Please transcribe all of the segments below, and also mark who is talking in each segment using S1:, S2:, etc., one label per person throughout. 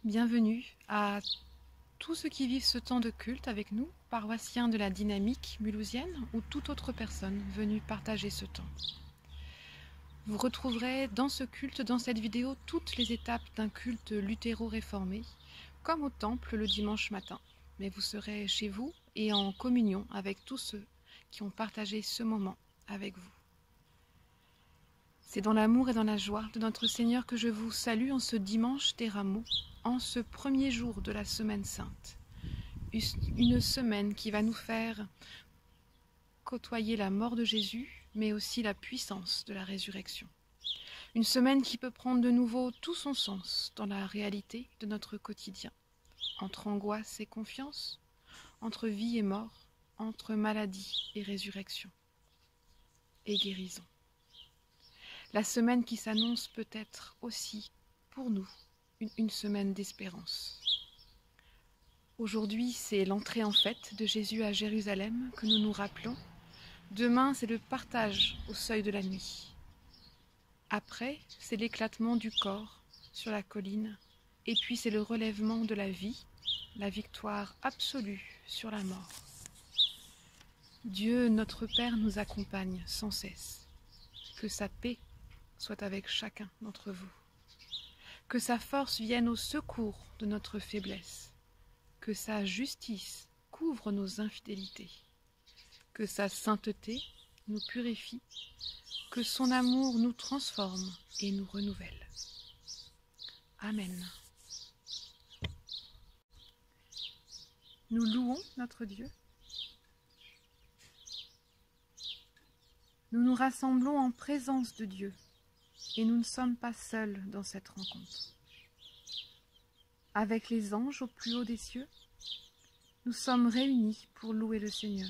S1: Bienvenue à tous ceux qui vivent ce temps de culte avec nous, paroissiens de la dynamique mulhousienne ou toute autre personne venue partager ce temps. Vous retrouverez dans ce culte, dans cette vidéo, toutes les étapes d'un culte luthéro-réformé, comme au temple le dimanche matin. Mais vous serez chez vous et en communion avec tous ceux qui ont partagé ce moment avec vous. C'est dans l'amour et dans la joie de notre Seigneur que je vous salue en ce dimanche des Rameaux, en ce premier jour de la Semaine Sainte. Une semaine qui va nous faire côtoyer la mort de Jésus, mais aussi la puissance de la résurrection. Une semaine qui peut prendre de nouveau tout son sens dans la réalité de notre quotidien, entre angoisse et confiance, entre vie et mort, entre maladie et résurrection, et guérison. La semaine qui s'annonce peut être aussi, pour nous, une semaine d'espérance. Aujourd'hui, c'est l'entrée en fête de Jésus à Jérusalem que nous nous rappelons. Demain, c'est le partage au seuil de la nuit. Après, c'est l'éclatement du corps sur la colline. Et puis, c'est le relèvement de la vie, la victoire absolue sur la mort. Dieu, notre Père, nous accompagne sans cesse. Que sa paix soit avec chacun d'entre vous. Que sa force vienne au secours de notre faiblesse. Que sa justice couvre nos infidélités. Que sa sainteté nous purifie. Que son amour nous transforme et nous renouvelle. Amen. Nous louons notre Dieu. Nous nous rassemblons en présence de Dieu. Et nous ne sommes pas seuls dans cette rencontre. Avec les anges au plus haut des cieux, nous sommes réunis pour louer le Seigneur.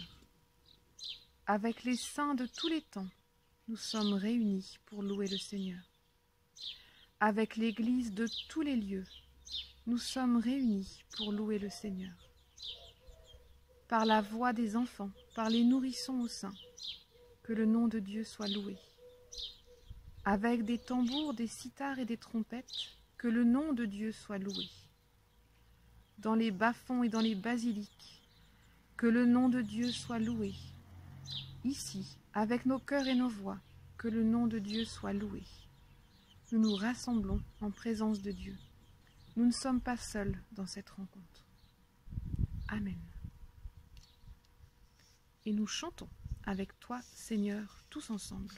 S1: Avec les saints de tous les temps, nous sommes réunis pour louer le Seigneur. Avec l'Église de tous les lieux, nous sommes réunis pour louer le Seigneur. Par la voix des enfants, par les nourrissons au sein, que le nom de Dieu soit loué. Avec des tambours, des cithars et des trompettes, que le nom de Dieu soit loué. Dans les bas-fonds et dans les basiliques, que le nom de Dieu soit loué. Ici, avec nos cœurs et nos voix, que le nom de Dieu soit loué. Nous nous rassemblons en présence de Dieu. Nous ne sommes pas seuls dans cette rencontre. Amen. Et nous chantons avec toi, Seigneur, tous ensemble.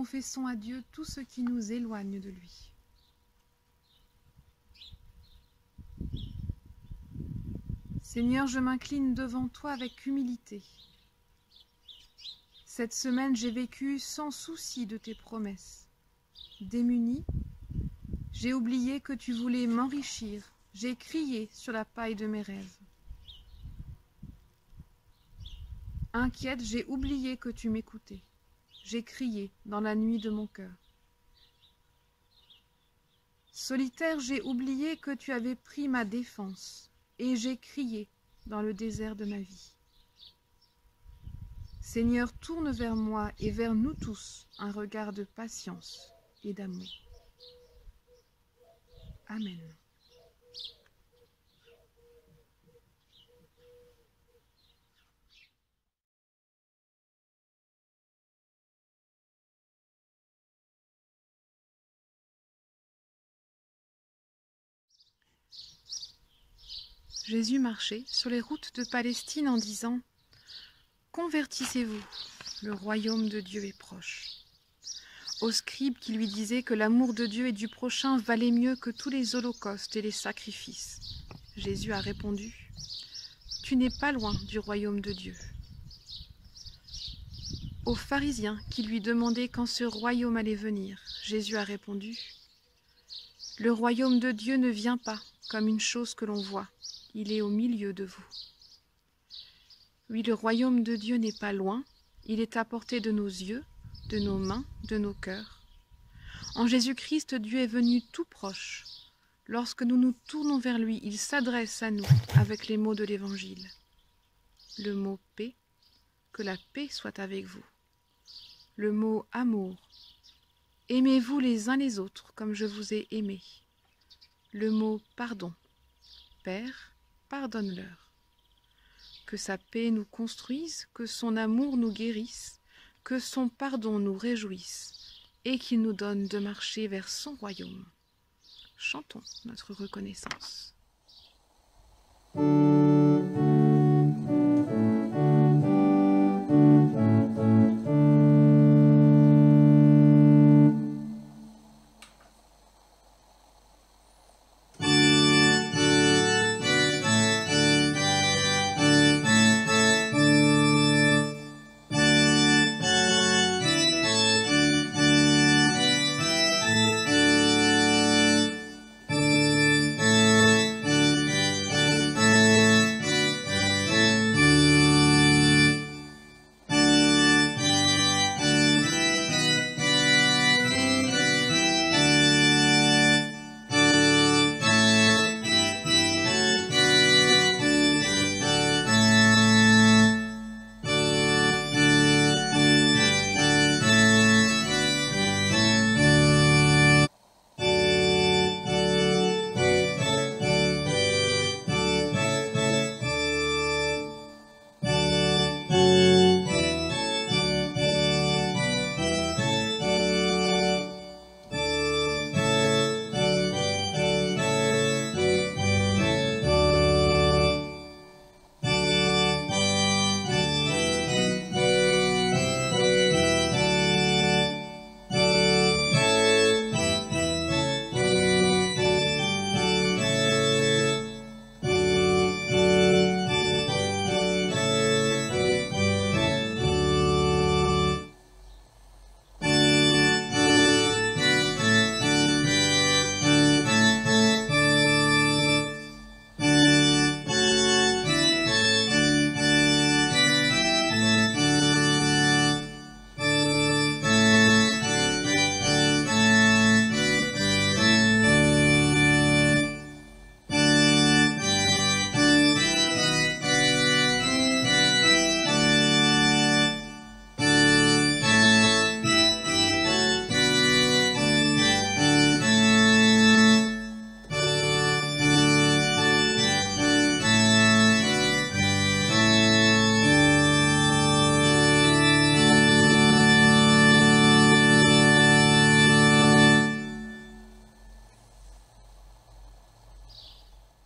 S1: confessons à Dieu tout ce qui nous éloigne de lui. Seigneur, je m'incline devant toi avec humilité. Cette semaine, j'ai vécu sans souci de tes promesses. Démuni, j'ai oublié que tu voulais m'enrichir. J'ai crié sur la paille de mes rêves. Inquiète, j'ai oublié que tu m'écoutais. J'ai crié dans la nuit de mon cœur. Solitaire, j'ai oublié que tu avais pris ma défense, et j'ai crié dans le désert de ma vie. Seigneur, tourne vers moi et vers nous tous un regard de patience et d'amour. Amen. Jésus marchait sur les routes de Palestine en disant « Convertissez-vous, le royaume de Dieu est proche ». Aux scribes qui lui disaient que l'amour de Dieu et du prochain valait mieux que tous les holocaustes et les sacrifices, Jésus a répondu « Tu n'es pas loin du royaume de Dieu ». Aux pharisiens qui lui demandaient quand ce royaume allait venir, Jésus a répondu « Le royaume de Dieu ne vient pas comme une chose que l'on voit. Il est au milieu de vous. » Oui, le royaume de Dieu n'est pas loin, il est à portée de nos yeux, de nos mains, de nos cœurs. En Jésus-Christ, Dieu est venu tout proche. Lorsque nous nous tournons vers lui, il s'adresse à nous avec les mots de l'Évangile. Le mot paix, que la paix soit avec vous. Le mot amour, aimez-vous les uns les autres comme je vous ai aimés. Le mot pardon, Père, pardonne-leur. Que sa paix nous construise, que son amour nous guérisse, que son pardon nous réjouisse, et qu'il nous donne de marcher vers son royaume. Chantons notre reconnaissance.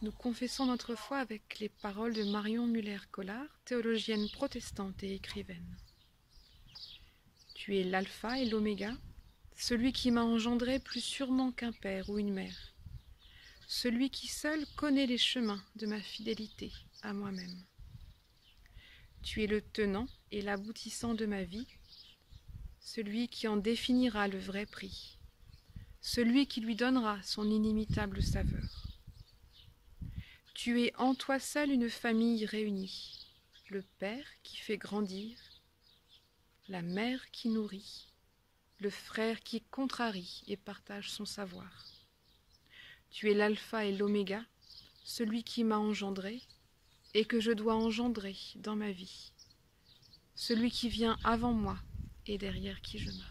S1: Nous confessons notre foi avec les paroles de Marion Muller-Collard, théologienne protestante et écrivaine. Tu es l'alpha et l'oméga, celui qui m'a engendré plus sûrement qu'un père ou une mère, celui qui seul connaît les chemins de ma fidélité à moi-même. Tu es le tenant et l'aboutissant de ma vie, celui qui en définira le vrai prix, celui qui lui donnera son inimitable saveur. Tu es en toi seul une famille réunie, le père qui fait grandir, la mère qui nourrit, le frère qui contrarie et partage son savoir. Tu es l'alpha et l'oméga, celui qui m'a engendré et que je dois engendrer dans ma vie, celui qui vient avant moi et derrière qui je marche.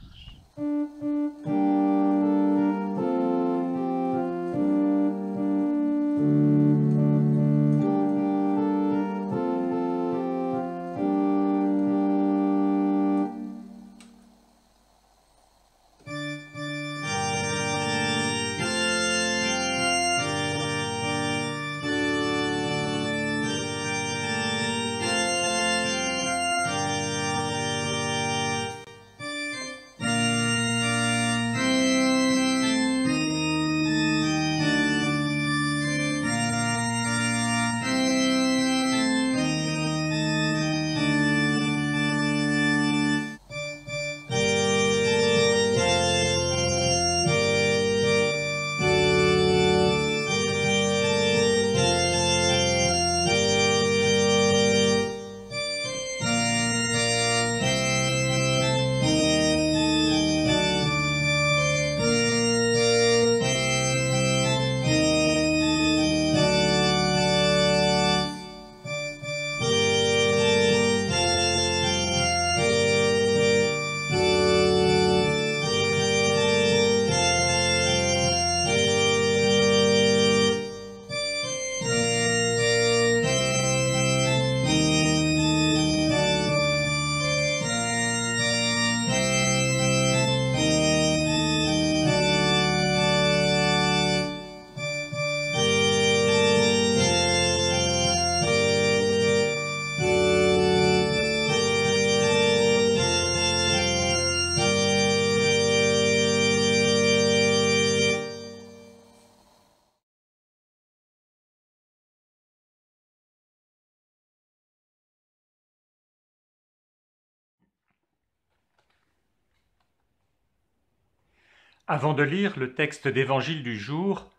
S2: Avant de lire le texte d'évangile du jour,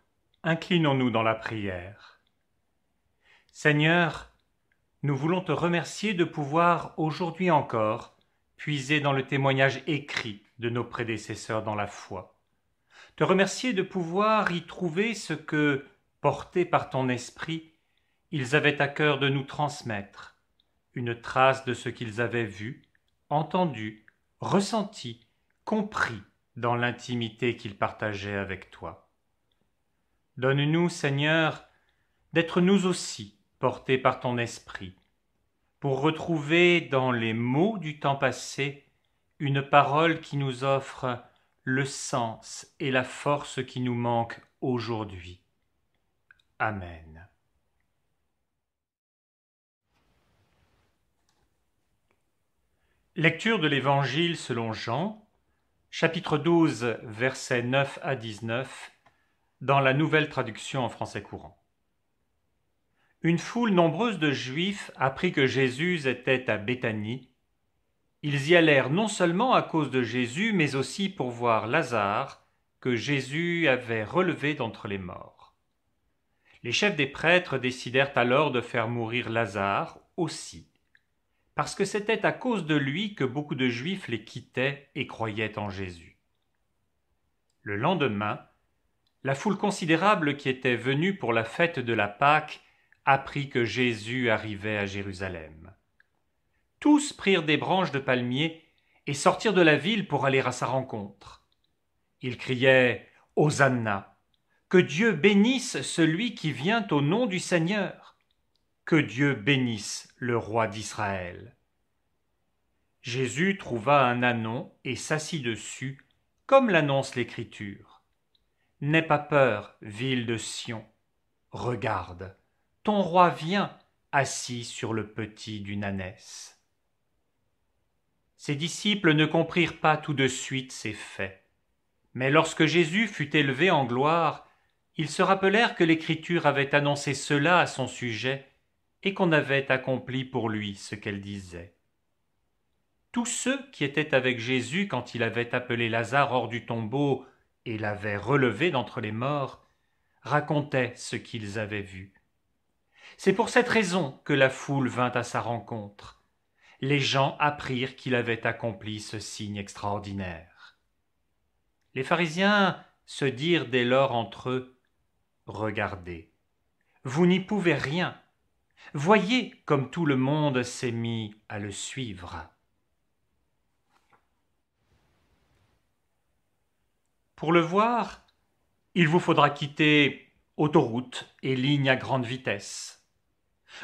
S2: inclinons-nous dans la prière. Seigneur, nous voulons te remercier de pouvoir, aujourd'hui encore, puiser dans le témoignage écrit de nos prédécesseurs dans la foi. Te remercier de pouvoir y trouver ce que, portés par ton esprit, ils avaient à cœur de nous transmettre, une trace de ce qu'ils avaient vu, entendu, ressenti, compris dans l'intimité qu'ils partageaient avec toi. Donne-nous, Seigneur, d'être nous aussi portés par ton esprit, pour retrouver dans les mots du temps passé une parole qui nous offre le sens et la force qui nous manquent aujourd'hui. Amen. Lecture de l'Évangile selon Jean, chapitre 12, versets 9 à 19, dans la Nouvelle Traduction en français courant. Une foule nombreuse de Juifs apprit que Jésus était à Béthanie. Ils y allèrent non seulement à cause de Jésus, mais aussi pour voir Lazare, que Jésus avait relevé d'entre les morts. Les chefs des prêtres décidèrent alors de faire mourir Lazare aussi, parce que c'était à cause de lui que beaucoup de Juifs les quittaient et croyaient en Jésus. Le lendemain, la foule considérable qui était venue pour la fête de la Pâque apprit que Jésus arrivait à Jérusalem. Tous prirent des branches de palmier et sortirent de la ville pour aller à sa rencontre. Ils criaient « Hosanna ! Que Dieu bénisse celui qui vient au nom du Seigneur ! Que Dieu bénisse le roi d'Israël !» Jésus trouva un ânon et s'assit dessus, comme l'annonce l'Écriture. « N'aie pas peur, ville de Sion. Regarde, ton roi vient, assis sur le petit d'une ânesse. » Ses disciples ne comprirent pas tout de suite ces faits. Mais lorsque Jésus fut élevé en gloire, ils se rappelèrent que l'Écriture avait annoncé cela à son sujet et qu'on avait accompli pour lui ce qu'elle disait. Tous ceux qui étaient avec Jésus quand il avait appelé Lazare hors du tombeau et l'avait relevé d'entre les morts, racontaient ce qu'ils avaient vu. C'est pour cette raison que la foule vint à sa rencontre. Les gens apprirent qu'il avait accompli ce signe extraordinaire. Les pharisiens se dirent dès lors entre eux, « Regardez, vous n'y pouvez rien. Voyez comme tout le monde s'est mis à le suivre. » Pour le voir, il vous faudra quitter autoroute et lignes à grande vitesse.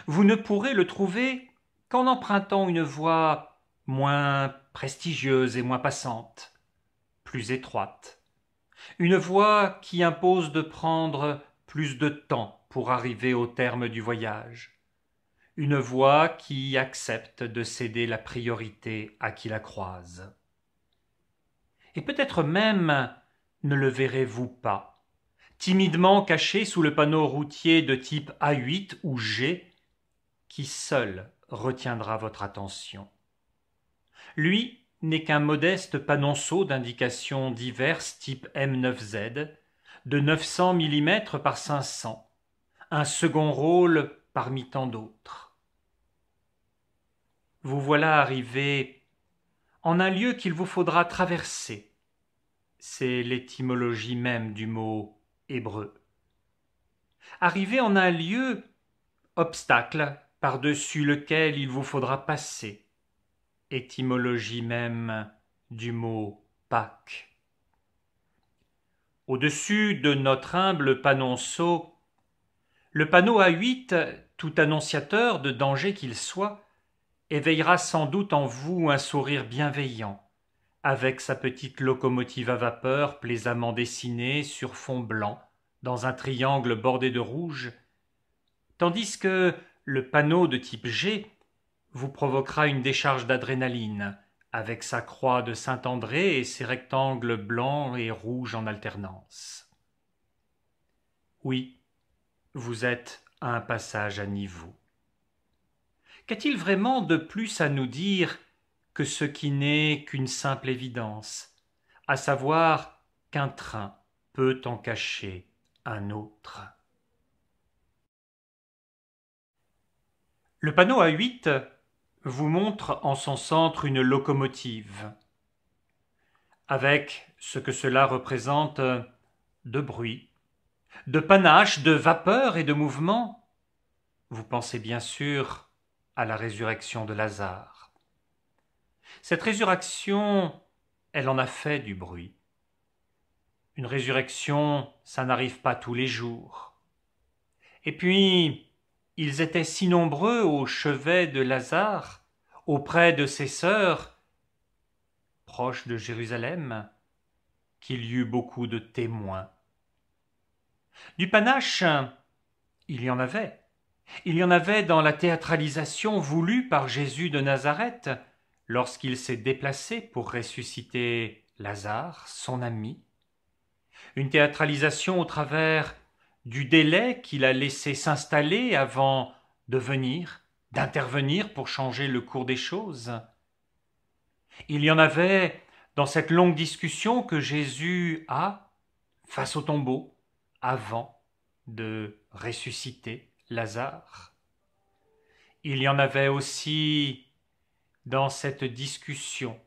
S2: Vous ne pourrez le trouver qu'en empruntant une voie moins prestigieuse et moins passante, plus étroite, une voie qui impose de prendre plus de temps pour arriver au terme du voyage, une voie qui accepte de céder la priorité à qui la croise. Et peut-être même ne le verrez-vous pas, timidement caché sous le panneau routier de type A8 ou G, qui seul retiendra votre attention. Lui n'est qu'un modeste panonceau d'indications diverses type M9Z, de 900 mm par 500, un second rôle parmi tant d'autres. Vous voilà arrivé en un lieu qu'il vous faudra traverser. C'est l'étymologie même du mot hébreu. Arrivé en un lieu, obstacle par-dessus lequel il vous faudra passer. Étymologie même du mot Pâques. Au-dessus de notre humble panonceau, le panneau A8, tout annonciateur de danger qu'il soit, éveillera sans doute en vous un sourire bienveillant, avec sa petite locomotive à vapeur plaisamment dessinée sur fond blanc, dans un triangle bordé de rouge, tandis que le panneau de type G vous provoquera une décharge d'adrénaline, avec sa croix de Saint-André et ses rectangles blancs et rouges en alternance. Oui, vous êtes à un passage à niveau. Qu'a-t-il vraiment de plus à nous dire que ce qui n'est qu'une simple évidence, à savoir qu'un train peut en cacher un autre? Le panneau A8 vous montre en son centre une locomotive, avec ce que cela représente de bruit, de panache, de vapeur et de mouvement. Vous pensez bien sûr à la résurrection de Lazare. Cette résurrection, elle en a fait du bruit. Une résurrection, ça n'arrive pas tous les jours. Et puis, ils étaient si nombreux au chevet de Lazare, auprès de ses sœurs, proches de Jérusalem, qu'il y eut beaucoup de témoins. Du panache, il y en avait. Il y en avait dans la théâtralisation voulue par Jésus de Nazareth, lorsqu'il s'est déplacé pour ressusciter Lazare, son ami. Une théâtralisation au travers du délai qu'il a laissé s'installer avant de venir, d'intervenir pour changer le cours des choses. Il y en avait dans cette longue discussion que Jésus a face au tombeau avant de ressusciter Lazare. Il y en avait aussi dans cette discussion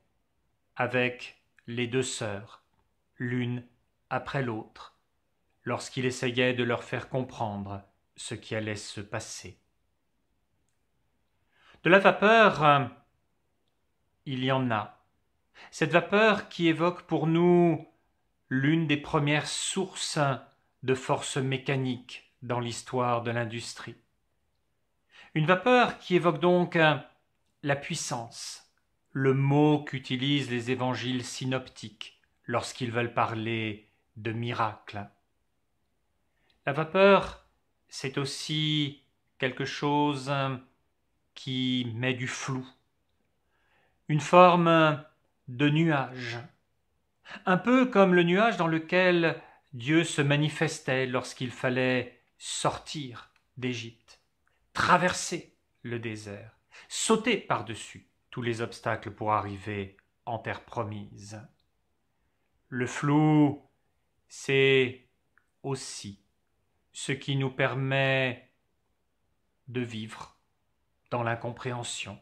S2: avec les deux sœurs, l'une après l'autre, lorsqu'il essayait de leur faire comprendre ce qui allait se passer. De la vapeur, il y en a. Cette vapeur qui évoque pour nous l'une des premières sources de force mécanique dans l'histoire de l'industrie. Une vapeur qui évoque donc la puissance, le mot qu'utilisent les évangiles synoptiques lorsqu'ils veulent parler de miracles. La vapeur, c'est aussi quelque chose qui met du flou, une forme de nuage, un peu comme le nuage dans lequel Dieu se manifestait lorsqu'il fallait sortir d'Égypte, traverser le désert, sauter par-dessus tous les obstacles pour arriver en terre promise. Le flou, c'est aussi ce qui nous permet de vivre dans l'incompréhension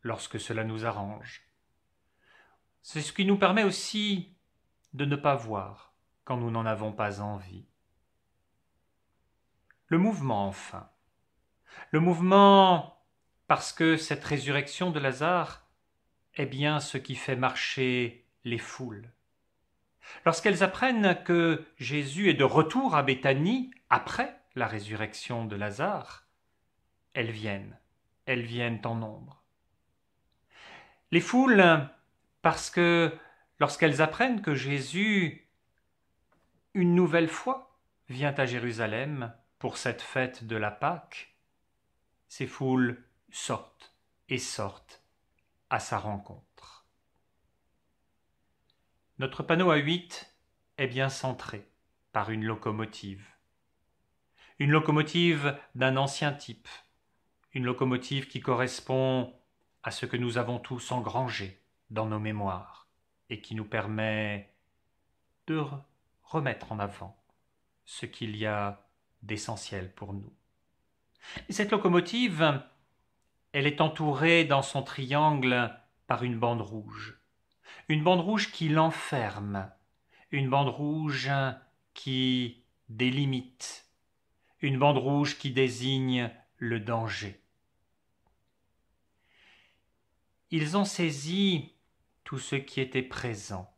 S2: lorsque cela nous arrange. C'est ce qui nous permet aussi de ne pas voir quand nous n'en avons pas envie. Le mouvement, enfin. Le mouvement, parce que cette résurrection de Lazare est bien ce qui fait marcher les foules. Lorsqu'elles apprennent que Jésus est de retour à Béthanie après la résurrection de Lazare, elles viennent en nombre. Les foules, parce que lorsqu'elles apprennent que Jésus, une nouvelle fois, vient à Jérusalem pour cette fête de la Pâque, ces foules sortent et sortent à sa rencontre. Notre panneau A8 est bien centré par une locomotive. Une locomotive d'un ancien type, une locomotive qui correspond à ce que nous avons tous engrangé dans nos mémoires et qui nous permet de remettre en avant ce qu'il y a d'essentiel pour nous. Et cette locomotive, elle est entourée dans son triangle par une bande rouge qui l'enferme, une bande rouge qui délimite, une bande rouge qui désigne le danger. Ils ont saisi tout ce qui était présent,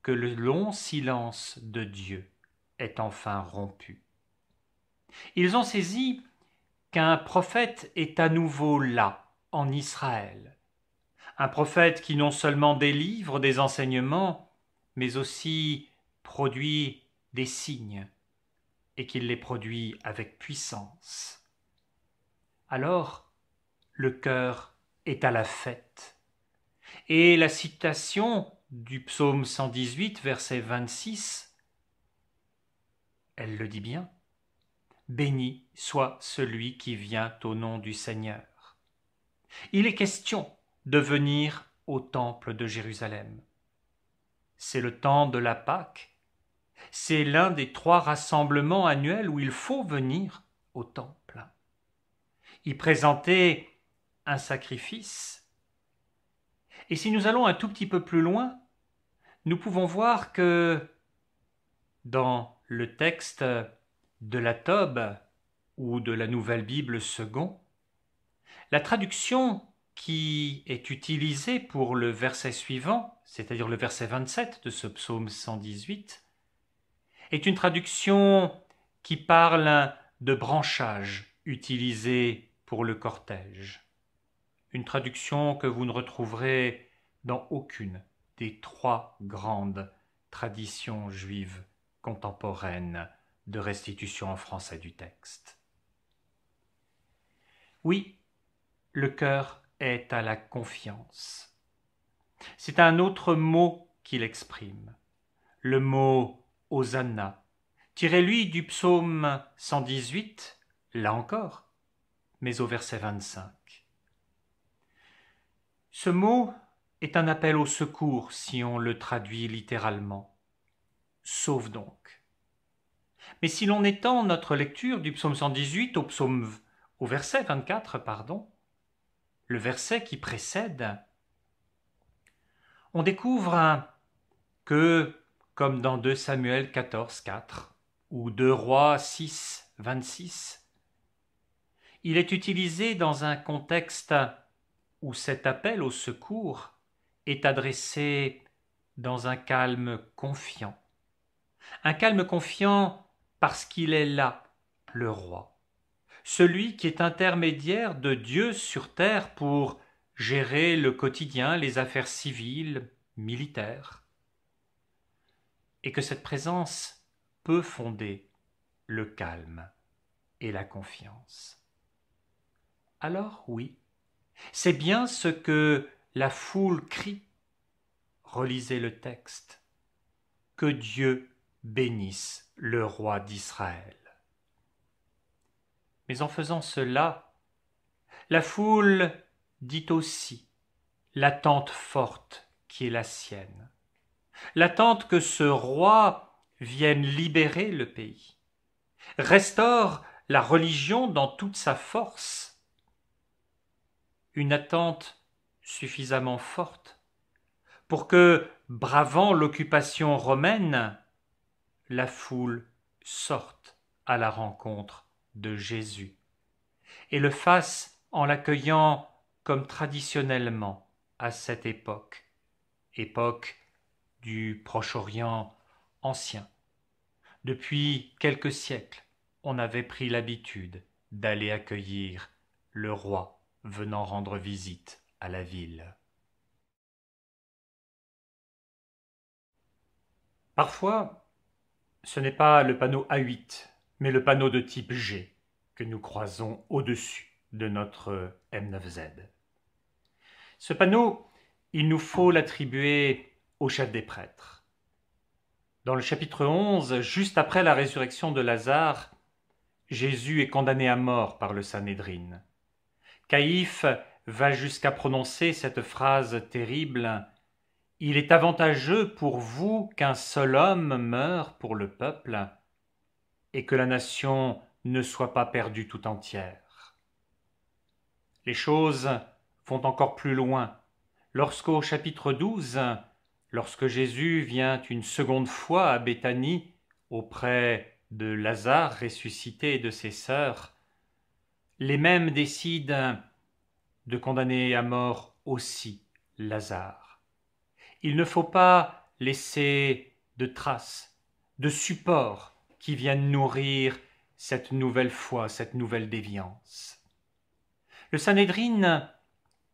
S2: que le long silence de Dieu est enfin rompu. Ils ont saisi qu'un prophète est à nouveau là, en Israël. Un prophète qui non seulement délivre des enseignements, mais aussi produit des signes, et qu'il les produit avec puissance. Alors, le cœur est à la fête. Et la citation du psaume 118, verset 26, elle le dit bien. Béni soit celui qui vient au nom du Seigneur. Il est question de venir au temple de Jérusalem. C'est le temps de la Pâque. C'est l'un des 3 rassemblements annuels où il faut venir au temple. Y présenter un sacrifice. Et si nous allons un tout petit peu plus loin, nous pouvons voir que dans le texte de la Tob ou de la Nouvelle Bible second, la traduction qui est utilisée pour le verset suivant, c'est-à-dire le verset 27 de ce psaume 118, est une traduction qui parle de branchage utilisé pour le cortège. Une traduction que vous ne retrouverez dans aucune des 3 grandes traditions juives contemporaines de restitution en français du texte. Oui, le cœur est à la confiance. C'est un autre mot qu'il exprime, le mot Hosanna, tiré lui du psaume 118, là encore, mais au verset 25. Ce mot est un appel au secours si on le traduit littéralement. Sauve donc. Mais si l'on étend notre lecture du psaume 118 au verset 24, le verset qui précède, on découvre que, comme dans 2 Samuel 14, 4 ou 2 Rois 6, 26, il est utilisé dans un contexte où cet appel au secours est adressé dans un calme confiant. Un calme confiant parce qu'il est là, le roi, celui qui est intermédiaire de Dieu sur terre pour gérer le quotidien, les affaires civiles, militaires. Et que cette présence peut fonder le calme et la confiance. Alors oui, c'est bien ce que la foule crie. Relisez le texte. que Dieu bénisse le roi d'Israël. Mais en faisant cela, la foule dit aussi l'attente forte qui est la sienne, l'attente que ce roi vienne libérer le pays, restaure la religion dans toute sa force, une attente suffisamment forte pour que, bravant l'occupation romaine, la foule sorte à la rencontre de Jésus et le fasse en l'accueillant comme traditionnellement à cette époque du Proche-Orient ancien. Depuis quelques siècles, on avait pris l'habitude d'aller accueillir le roi venant rendre visite à la ville. Parfois, ce n'est pas le panneau A8, mais le panneau de type G que nous croisons au-dessus de notre M9Z. Ce panneau, il nous faut l'attribuer au chef des prêtres. Dans le chapitre 11, juste après la résurrection de Lazare, Jésus est condamné à mort par le Sanhédrin. Caïphe va jusqu'à prononcer cette phrase terrible: « Il est avantageux pour vous qu'un seul homme meure pour le peuple et que la nation ne soit pas perdue tout entière. » Les choses vont encore plus loin. Lorsqu'au chapitre 12, lorsque Jésus vient une seconde fois à Béthanie auprès de Lazare ressuscité et de ses sœurs, les mêmes décident de condamner à mort aussi Lazare. Il ne faut pas laisser de traces, de supports qui viennent nourrir cette nouvelle foi, cette nouvelle déviance. Le Sanhédrin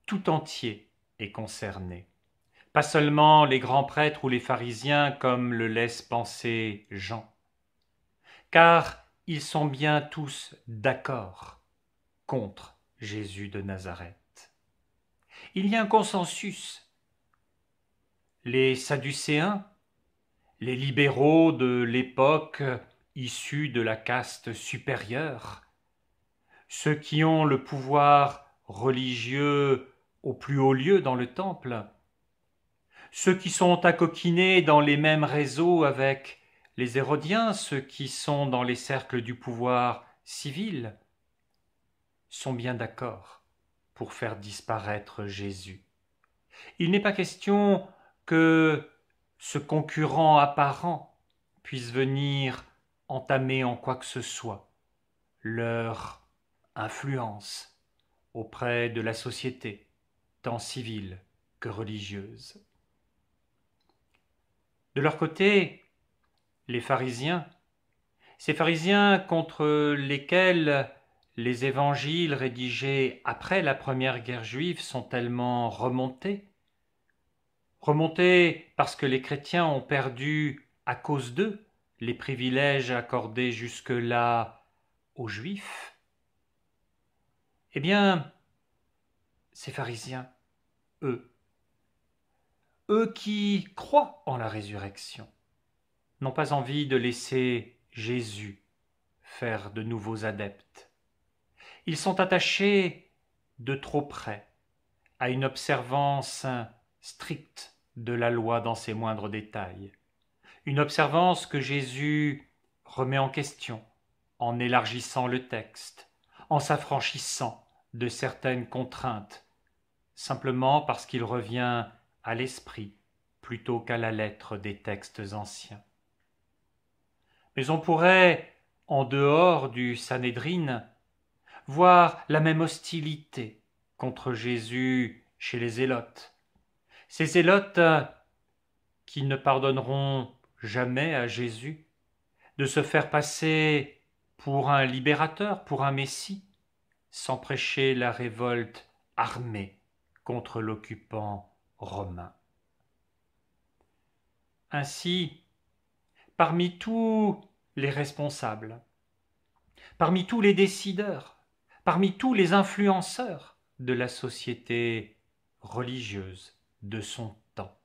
S2: tout entier est concerné, pas seulement les grands prêtres ou les pharisiens comme le laisse penser Jean, car ils sont bien tous d'accord contre Jésus de Nazareth. Il y a un consensus. Les Sadducéens, les libéraux de l'époque issus de la caste supérieure, ceux qui ont le pouvoir religieux au plus haut lieu dans le temple, ceux qui sont acoquinés dans les mêmes réseaux avec les Hérodiens, ceux qui sont dans les cercles du pouvoir civil, sont bien d'accord pour faire disparaître Jésus. Il n'est pas question que ce concurrent apparent puisse venir entamer en quoi que ce soit leur influence auprès de la société, tant civile que religieuse. De leur côté, les pharisiens, ces pharisiens contre lesquels les évangiles rédigés après la première guerre juive sont tellement remontés parce que les chrétiens ont perdu à cause d'eux les privilèges accordés jusque-là aux juifs. Eh bien, ces pharisiens, eux qui croient en la résurrection, n'ont pas envie de laisser Jésus faire de nouveaux adeptes. Ils sont attachés de trop près à une observance stricte de la loi dans ses moindres détails, une observance que Jésus remet en question en élargissant le texte, en s'affranchissant de certaines contraintes, simplement parce qu'il revient à l'esprit plutôt qu'à la lettre des textes anciens. Mais on pourrait, en dehors du Sanhédrin, voir la même hostilité contre Jésus chez les zélotes. Ces zélotes qui ne pardonneront jamais à Jésus de se faire passer pour un libérateur, pour un messie, sans prêcher la révolte armée contre l'occupant romain. Ainsi, parmi tous les responsables, parmi tous les décideurs, parmi tous les influenceurs de la société religieuse de son temps,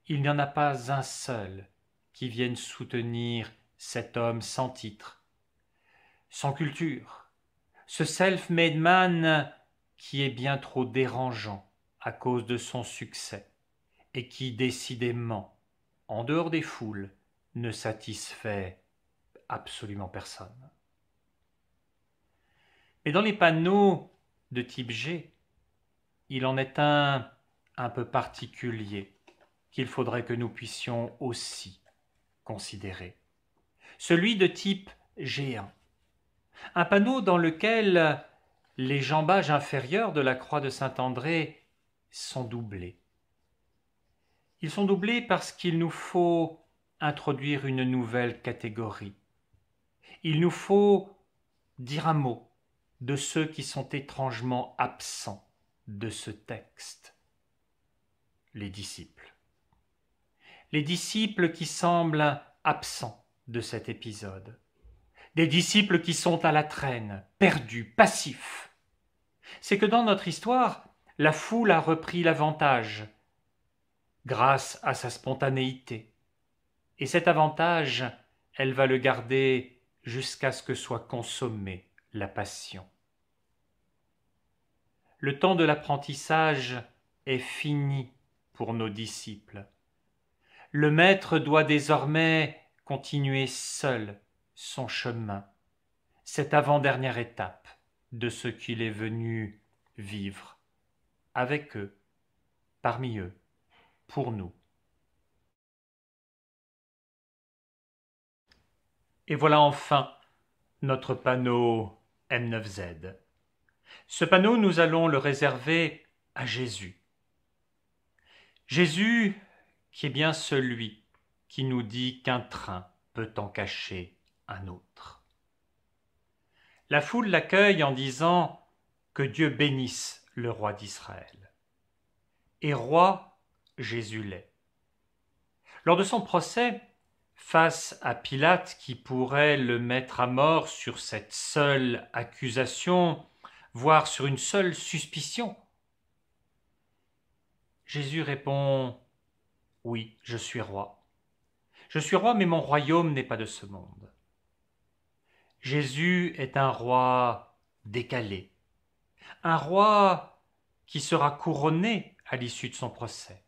S2: il n'y en a pas un seul qui vienne soutenir cet homme sans titre, sans culture, ce self-made man qui est bien trop dérangeant à cause de son succès et qui décidément, en dehors des foules, ne satisfait absolument personne. Mais dans les panneaux de type G, il en est un peu particulier qu'il faudrait que nous puissions aussi considérer. Celui de type G1. Un panneau dans lequel les jambages inférieurs de la croix de Saint-André sont doublés. Ils sont doublés parce qu'il nous faut introduire une nouvelle catégorie. Il nous faut dire un mot de ceux qui sont étrangement absents de ce texte. Les disciples. Les disciples qui semblent absents de cet épisode. Des disciples qui sont à la traîne, perdus, passifs. C'est que dans notre histoire, la foule a repris l'avantage grâce à sa spontanéité. Et cet avantage, elle va le garder jusqu'à ce que soit consommée la passion. Le temps de l'apprentissage est fini pour nos disciples. Le maître doit désormais continuer seul son chemin, cette avant-dernière étape de ce qu'il est venu vivre, avec eux, parmi eux, pour nous. Et voilà enfin notre panneau M9Z. Ce panneau, nous allons le réserver à Jésus. Jésus qui est bien celui qui nous dit qu'un train peut en cacher un autre. La foule l'accueille en disant que Dieu bénisse le roi d'Israël. Et roi, Jésus l'est. Lors de son procès, face à Pilate qui pourrait le mettre à mort sur cette seule accusation, voire sur une seule suspicion, Jésus répond « Oui, je suis roi. Je suis roi, mais mon royaume n'est pas de ce monde. » Jésus est un roi décalé, un roi qui sera couronné à l'issue de son procès,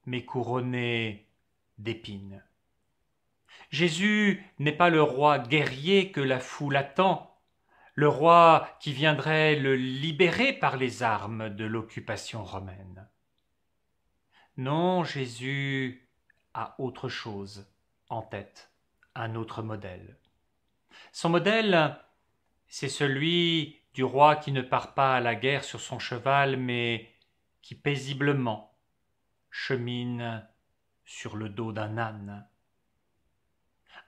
S2: mais couronné d'épines. Jésus n'est pas le roi guerrier que la foule attend, le roi qui viendrait le libérer par les armes de l'occupation romaine. Non, Jésus a autre chose en tête, un autre modèle. Son modèle, c'est celui du roi qui ne part pas à la guerre sur son cheval, mais qui paisiblement chemine sur le dos d'un âne.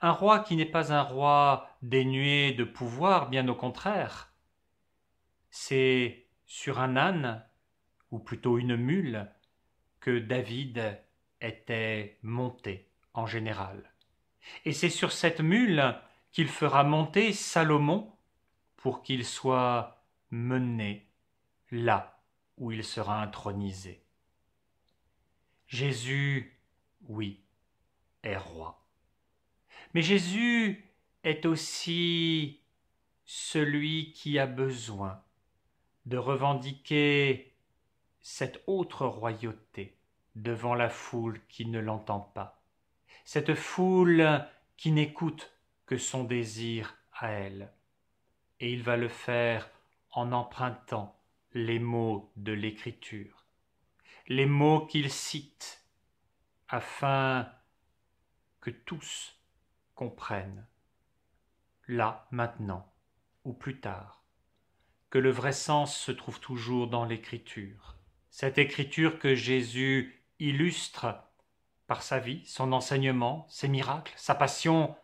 S2: Un roi qui n'est pas un roi dénué de pouvoir, bien au contraire. C'est sur un âne, ou plutôt une mule, que David était monté en général. Et c'est sur cette mule qu'il fera monter Salomon pour qu'il soit mené là où il sera intronisé. Jésus, oui, est roi. Mais Jésus est aussi celui qui a besoin de revendiquer cette autre royauté devant la foule qui ne l'entend pas, cette foule qui n'écoute que son désir à elle. Et il va le faire en empruntant les mots de l'Écriture, les mots qu'il cite, afin que tous comprennent, là, maintenant, ou plus tard, que le vrai sens se trouve toujours dans l'Écriture, cette Écriture que Jésus illustre par sa vie, son enseignement, ses miracles, sa passion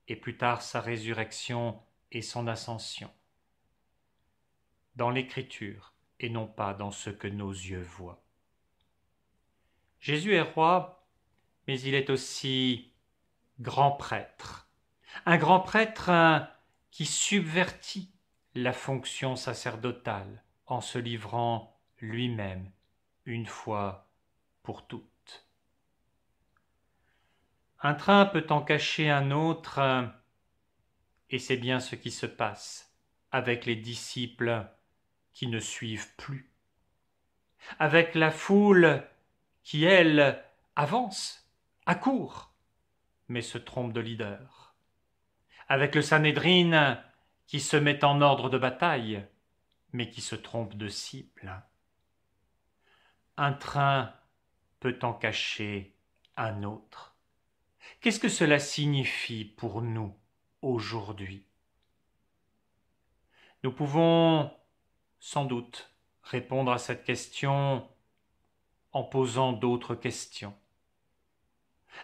S2: et plus tard sa résurrection et son ascension. Dans l'Écriture et non pas dans ce que nos yeux voient. Jésus est roi, mais il est aussi grand prêtre. Un grand prêtre qui subvertit la fonction sacerdotale en se livrant lui-même une fois pour toutes. Un train peut en cacher un autre, et c'est bien ce qui se passe avec les disciples qui ne suivent plus, avec la foule qui, elle, avance, accourt, mais se trompe de leader, avec le Sanhédrin qui se met en ordre de bataille, mais qui se trompe de cible. Un train peut en cacher un autre. Qu'est-ce que cela signifie pour nous aujourd'hui? Nous pouvons sans doute répondre à cette question en posant d'autres questions.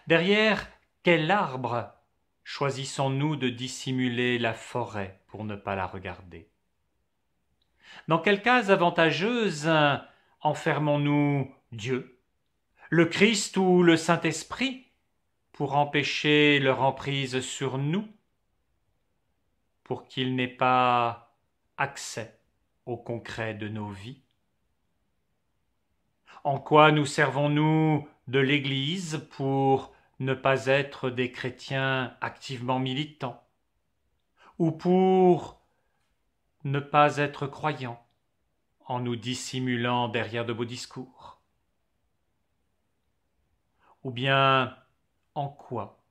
S2: Derrière quel arbre choisissons-nous de dissimuler la forêt pour ne pas la regarder? Dans quelle case avantageuse enfermons-nous Dieu, le Christ ou le Saint-Esprit pour empêcher leur emprise sur nous, pour qu'ils n'aient pas accès au concret de nos vies? En quoi nous servons-nous de l'Église pour ne pas être des chrétiens activement militants, ou pour ne pas être croyants en nous dissimulant derrière de beaux discours? Ou bien en quoi,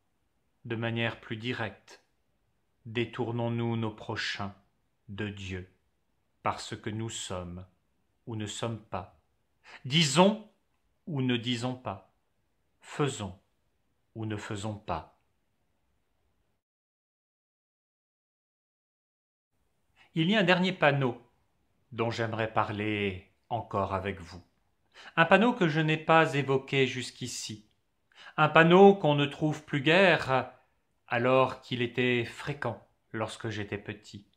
S2: de manière plus directe, détournons-nous nos prochains de Dieu parce que nous sommes ou ne sommes pas, disons ou ne disons pas, faisons ou ne faisons pas? Il y a un dernier panneau dont j'aimerais parler encore avec vous. Un panneau que je n'ai pas évoqué jusqu'ici. Un panneau qu'on ne trouve plus guère alors qu'il était fréquent lorsque j'étais petit.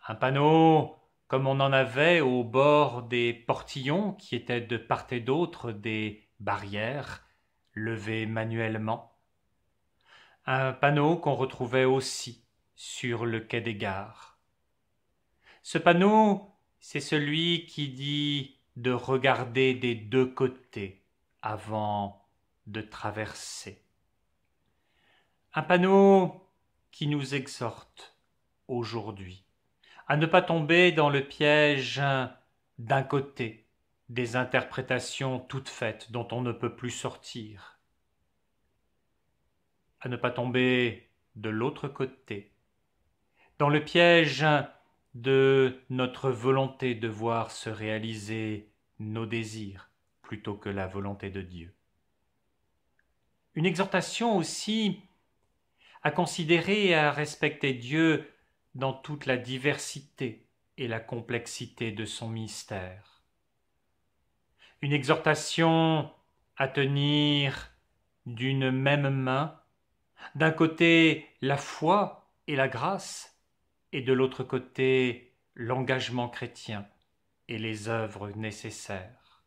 S2: Un panneau comme on en avait au bord des portillons qui étaient de part et d'autre des barrières levées manuellement. Un panneau qu'on retrouvait aussi sur le quai des gares. Ce panneau, c'est celui qui dit de regarder des deux côtés avant de traverser. Un panneau qui nous exhorte aujourd'hui à ne pas tomber dans le piège d'un côté des interprétations toutes faites dont on ne peut plus sortir, à ne pas tomber de l'autre côté dans le piège de notre volonté de voir se réaliser nos désirs plutôt que la volonté de Dieu. Une exhortation aussi à considérer et à respecter Dieu dans toute la diversité et la complexité de son mystère. Une exhortation à tenir d'une même main, d'un côté la foi et la grâce, et de l'autre côté l'engagement chrétien et les œuvres nécessaires.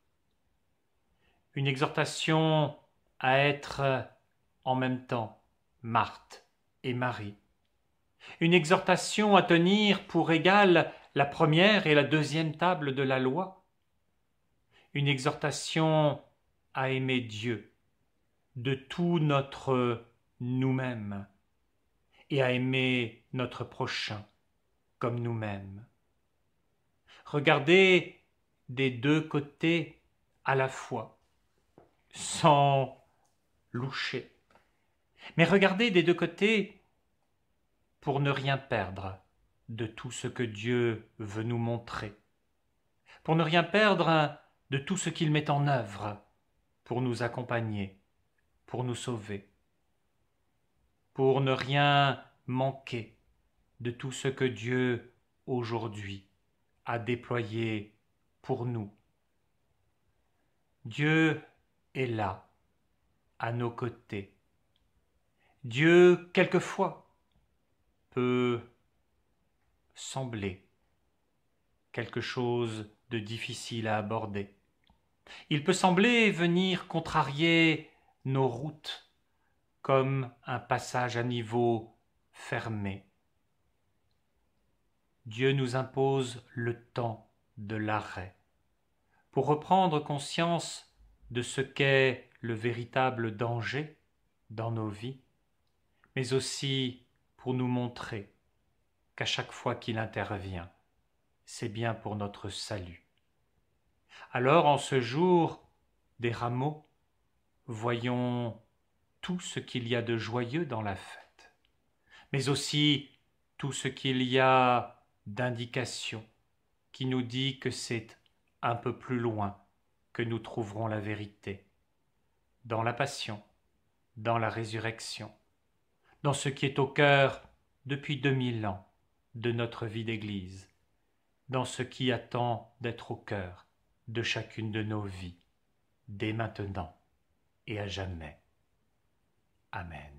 S2: Une exhortation à être en même temps Marthe et Marie. Une exhortation à tenir pour égale la première et la deuxième table de la loi. Une exhortation à aimer Dieu de tout notre nous-mêmes et à aimer notre prochain comme nous-mêmes. Regardez des deux côtés à la fois, sans loucher, mais regardez des deux côtés pour ne rien perdre de tout ce que Dieu veut nous montrer, pour ne rien perdre de tout ce qu'il met en œuvre pour nous accompagner, pour nous sauver, pour ne rien manquer de tout ce que Dieu aujourd'hui a déployé pour nous. Dieu est là, à nos côtés. Dieu, quelquefois, peut sembler quelque chose de difficile à aborder. Il peut sembler venir contrarier nos routes comme un passage à niveau fermé. Dieu nous impose le temps de l'arrêt pour reprendre conscience de ce qu'est le véritable danger dans nos vies, mais aussi pour nous montrer qu'à chaque fois qu'il intervient, c'est bien pour notre salut. Alors, en ce jour des rameaux, voyons tout ce qu'il y a de joyeux dans la fête, mais aussi tout ce qu'il y a d'indication qui nous dit que c'est un peu plus loin que nous trouverons la vérité, dans la passion, dans la résurrection, dans ce qui est au cœur depuis 2000 ans de notre vie d'Église, dans ce qui attend d'être au cœur de chacune de nos vies, dès maintenant et à jamais. Amen.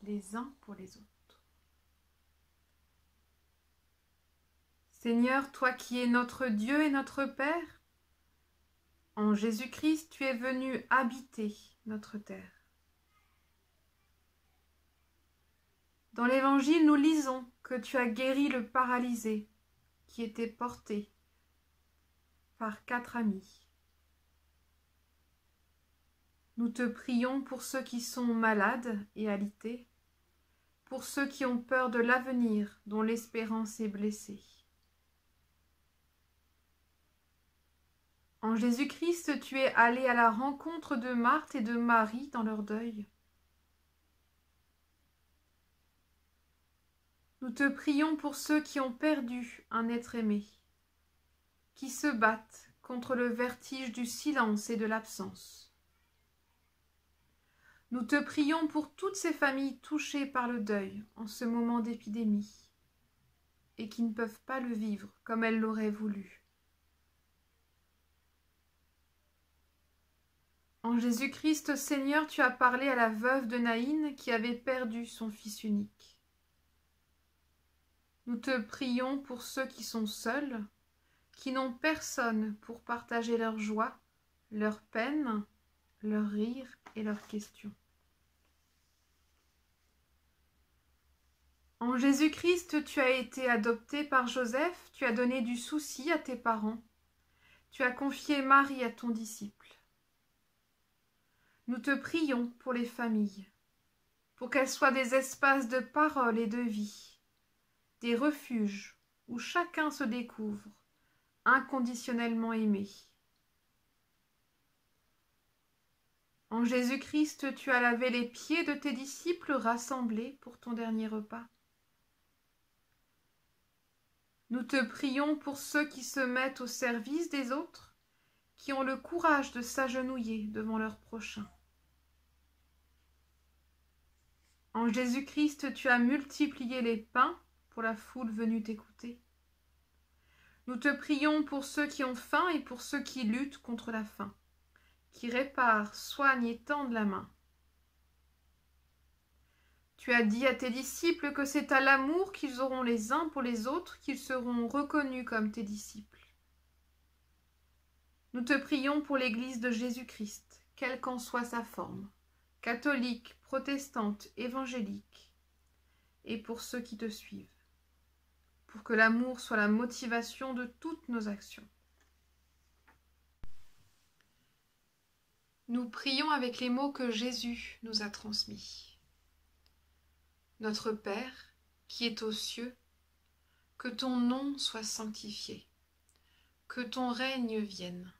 S1: Les uns pour les autres. Seigneur, toi qui es notre Dieu et notre Père, en Jésus-Christ, tu es venu habiter notre terre. Dans l'Évangile, nous lisons que tu as guéri le paralysé qui était porté par 4 amis. Nous te prions pour ceux qui sont malades et alités, pour ceux qui ont peur de l'avenir, dont l'espérance est blessée. En Jésus-Christ, tu es allé à la rencontre de Marthe et de Marie dans leur deuil. Nous te prions pour ceux qui ont perdu un être aimé, qui se battent contre le vertige du silence et de l'absence. Nous te prions pour toutes ces familles touchées par le deuil en ce moment d'épidémie et qui ne peuvent pas le vivre comme elles l'auraient voulu. En Jésus-Christ, Seigneur, tu as parlé à la veuve de Naïn qui avait perdu son fils unique. Nous te prions pour ceux qui sont seuls, qui n'ont personne pour partager leur joie, leur peine, leur rire et leurs questions. En Jésus-Christ, tu as été adopté par Joseph, tu as donné du souci à tes parents, tu as confié Marie à ton disciple. Nous te prions pour les familles, pour qu'elles soient des espaces de parole et de vie, des refuges où chacun se découvre inconditionnellement aimé. En Jésus-Christ, tu as lavé les pieds de tes disciples rassemblés pour ton dernier repas. Nous te prions pour ceux qui se mettent au service des autres, qui ont le courage de s'agenouiller devant leur prochain. En Jésus-Christ, tu as multiplié les pains pour la foule venue t'écouter. Nous te prions pour ceux qui ont faim et pour ceux qui luttent contre la faim, qui réparent, soignent et tendent la main. Tu as dit à tes disciples que c'est à l'amour qu'ils auront les uns pour les autres qu'ils seront reconnus comme tes disciples. Nous te prions pour l'Église de Jésus-Christ, quelle qu'en soit sa forme, catholique, protestante, évangélique, et pour ceux qui te suivent, pour que l'amour soit la motivation de toutes nos actions. Nous prions avec les mots que Jésus nous a transmis. Notre Père, qui es aux cieux, que ton nom soit sanctifié, que ton règne vienne,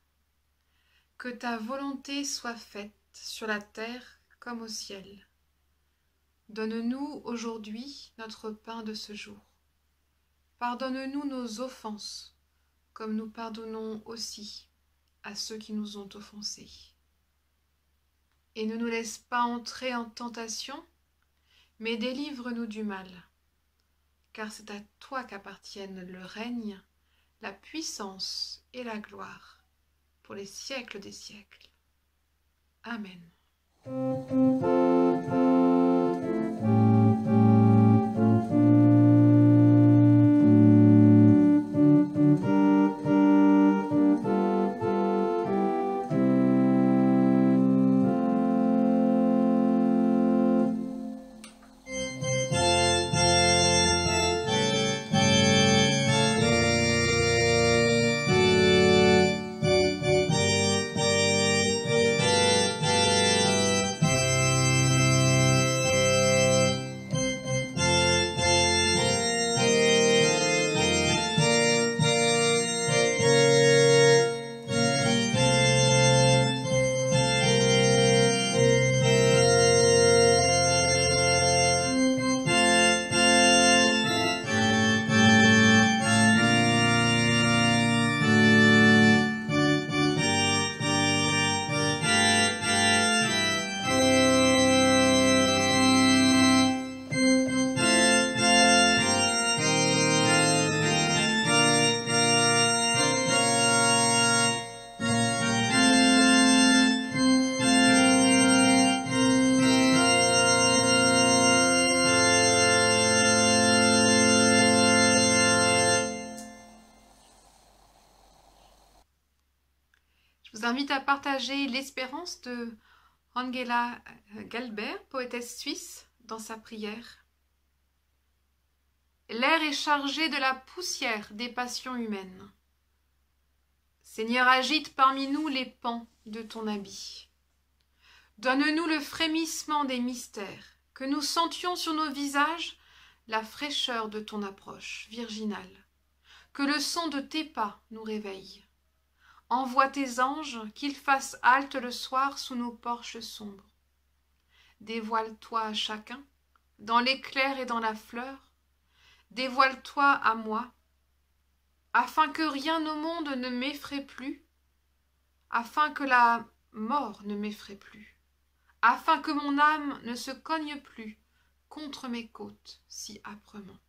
S1: que ta volonté soit faite sur la terre comme au ciel. Donne-nous aujourd'hui notre pain de ce jour. Pardonne-nous nos offenses, comme nous pardonnons aussi à ceux qui nous ont offensés. Et ne nous laisse pas entrer en tentation, mais délivre-nous du mal, car c'est à toi qu'appartiennent le règne, la puissance et la gloire, pour les siècles des siècles. Amen. Je vous invite à partager l'espérance de Angela Galbert, poétesse suisse, dans sa prière. L'air est chargé de la poussière des passions humaines. Seigneur, agite parmi nous les pans de ton habit. Donne-nous le frémissement des mystères, que nous sentions sur nos visages la fraîcheur de ton approche virginale, que le son de tes pas nous réveille. Envoie tes anges, qu'ils fassent halte le soir sous nos porches sombres. Dévoile-toi à chacun, dans l'éclair et dans la fleur. Dévoile-toi à moi, afin que rien au monde ne m'effraie plus, afin que la mort ne m'effraie plus, afin que mon âme ne se cogne plus contre mes côtes si âprement.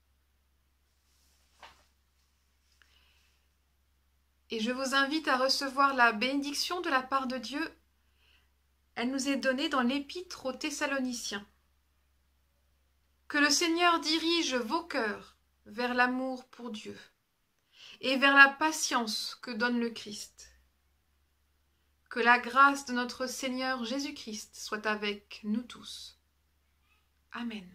S1: Et je vous invite à recevoir la bénédiction de la part de Dieu. Elle nous est donnée dans l'Épître aux Thessaloniciens. Que le Seigneur dirige vos cœurs vers l'amour pour Dieu et vers la patience que donne le Christ. Que la grâce de notre Seigneur Jésus-Christ soit avec nous tous. Amen.